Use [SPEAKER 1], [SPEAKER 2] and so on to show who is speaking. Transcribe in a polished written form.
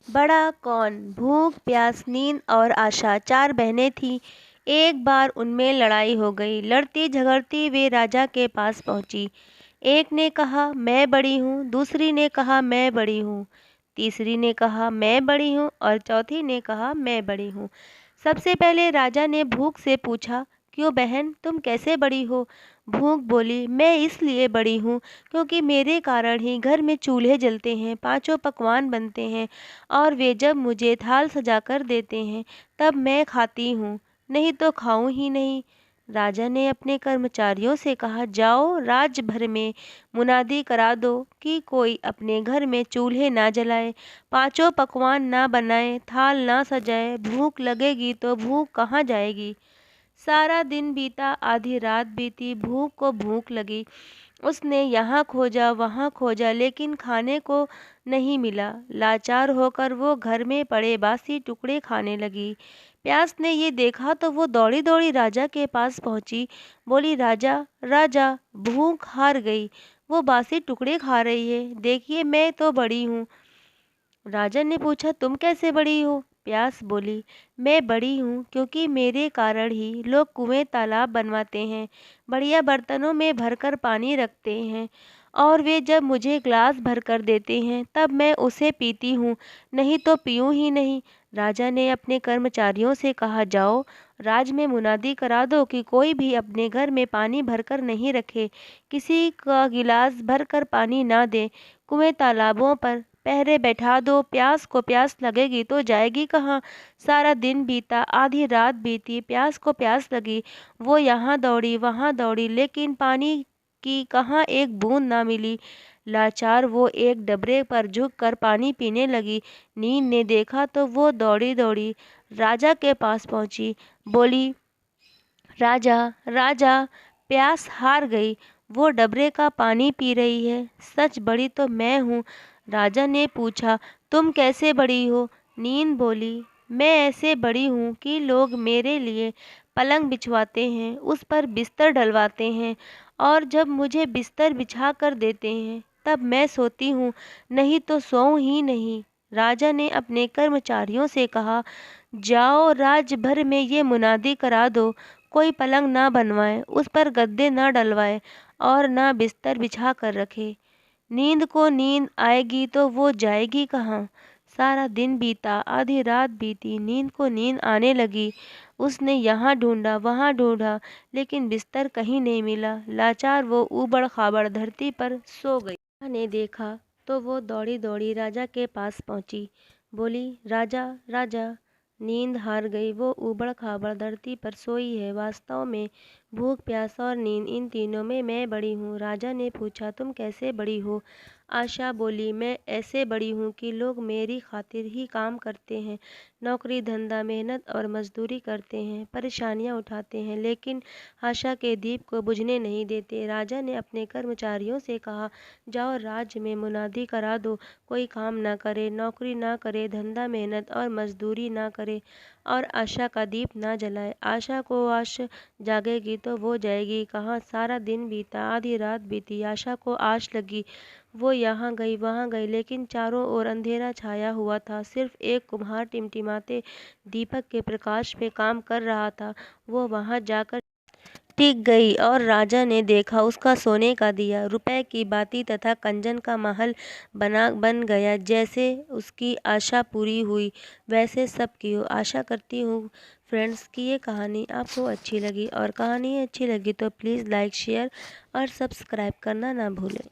[SPEAKER 1] बड़ा कौन, भूख, प्यास, नींद और आशा 4 बहनें थीं। एक बार उनमें लड़ाई हो गई। लड़ती झगड़ती वे राजा के पास पहुंची। एक ने कहा मैं बड़ी हूँ, दूसरी ने कहा मैं बड़ी हूँ, तीसरी ने कहा मैं बड़ी हूँ और चौथी ने कहा मैं बड़ी हूँ। सबसे पहले राजा ने भूख से पूछा, क्यों बहन, तुम कैसे बड़ी हो? भूख बोली, मैं इसलिए बड़ी हूँ क्योंकि मेरे कारण ही घर में चूल्हे जलते हैं, पांचों पकवान बनते हैं और वे जब मुझे थाल सजाकर देते हैं तब मैं खाती हूँ, नहीं तो खाऊं ही नहीं। राजा ने अपने कर्मचारियों से कहा, जाओ राज्य भर में मुनादी करा दो कि कोई अपने घर में चूल्हे ना जलाए, पांचों पकवान ना बनाए, थाल ना सजाए। भूख लगेगी तो भूख कहाँ जाएगी? सारा दिन बीता, आधी रात बीती, भूख को भूख लगी। उसने यहाँ खोजा वहाँ खोजा लेकिन खाने को नहीं मिला। लाचार होकर वो घर में पड़े बासी टुकड़े खाने लगी। प्यास ने ये देखा तो वो दौड़ी दौड़ी राजा के पास पहुंची। बोली, राजा राजा, भूख हार गई, वो बासी टुकड़े खा रही है, देखिए मैं तो बड़ी हूँ। राजा ने पूछा, तुम कैसे बड़ी हो? प्यास बोली, मैं बड़ी हूँ क्योंकि मेरे कारण ही लोग कुएं तालाब बनवाते हैं, बढ़िया बर्तनों में भरकर पानी रखते हैं और वे जब मुझे ग्लास भरकर देते हैं तब मैं उसे पीती हूँ, नहीं तो पीऊँ ही नहीं। राजा ने अपने कर्मचारियों से कहा, जाओ राज में मुनादी करा दो कि कोई भी अपने घर में पानी भरकर नहीं रखे, किसी का गिलास भरकर पानी ना दे, कुएं तालाबों पर पहरे बैठा दो, प्यास को प्यास लगेगी तो जाएगी कहाँ? सारा दिन बीता, आधी रात बीती, प्यास को प्यास लगी। वो यहाँ दौड़ी वहाँ दौड़ी लेकिन पानी की कहाँ एक बूंद ना मिली। लाचार वो एक डबरे पर झुककर पानी पीने लगी। नींद ने देखा तो वो दौड़ी दौड़ी राजा के पास पहुंची। बोली, राजा राजा, प्यास हार गई, वो डबरे का पानी पी रही है, सच बड़ी तो मैं हूँ। राजा ने पूछा, तुम कैसे बड़ी हो? नींद बोली, मैं ऐसे बड़ी हूँ कि लोग मेरे लिए पलंग बिछवाते हैं, उस पर बिस्तर डलवाते हैं और जब मुझे बिस्तर बिछा कर देते हैं तब मैं सोती हूँ, नहीं तो सोऊं ही नहीं। राजा ने अपने कर्मचारियों से कहा, जाओ राज्य भर में ये मुनादी करा दो, कोई पलंग ना बनवाए, उस पर गद्दे ना डलवाए और ना बिस्तर बिछा कर रखे। नींद को नींद आएगी तो वो जाएगी कहाँ? सारा दिन बीता, आधी रात बीती, नींद को नींद आने लगी। उसने यहाँ ढूंढा वहाँ ढूंढा लेकिन बिस्तर कहीं नहीं मिला। लाचार वो ऊबड़ खाबड़ धरती पर सो गई। ने देखा तो वो दौड़ी दौड़ी राजा के पास पहुंची। बोली, राजा राजा, नींद हार गई, वो ऊबड़ खाबड़ धरती पर सोई है, वास्तव में भूख प्यास और नींद इन तीनों में मैं बड़ी हूँ। राजा ने पूछा, तुम कैसे बड़ी हो? आशा बोली, मैं ऐसे बड़ी हूँ कि लोग मेरी खातिर ही काम करते हैं, नौकरी धंधा मेहनत और मजदूरी करते हैं, परेशानियाँ उठाते हैं लेकिन आशा के दीप को बुझने नहीं देते। राजा ने अपने कर्मचारियों से कहा, जाओ राज्य में मुनादी करा दो, कोई काम ना करे, नौकरी ना करे, धंधा मेहनत और मजदूरी ना करे और आशा का दीप ना जलाए। आशा को आश जागेगी तो वो जाएगी कहाँ? सारा दिन बीता, आधी रात बीती, आशा को आश लगी। वो यहाँ गई वहाँ गई लेकिन चारों ओर अंधेरा छाया हुआ था। सिर्फ एक कुम्हार टिमटिमाते दीपक के प्रकाश में काम कर रहा था। वो वहाँ जाकर टिक गई और राजा ने देखा उसका सोने का दिया, रुपए की बाती तथा कंचन का महल बन गया। जैसे उसकी आशा पूरी हुई वैसे सब की हो। आशा करती हूँ फ्रेंड्स कि ये कहानी आपको अच्छी लगी और कहानी अच्छी लगी तो प्लीज़ लाइक शेयर और सब्सक्राइब करना ना भूलें।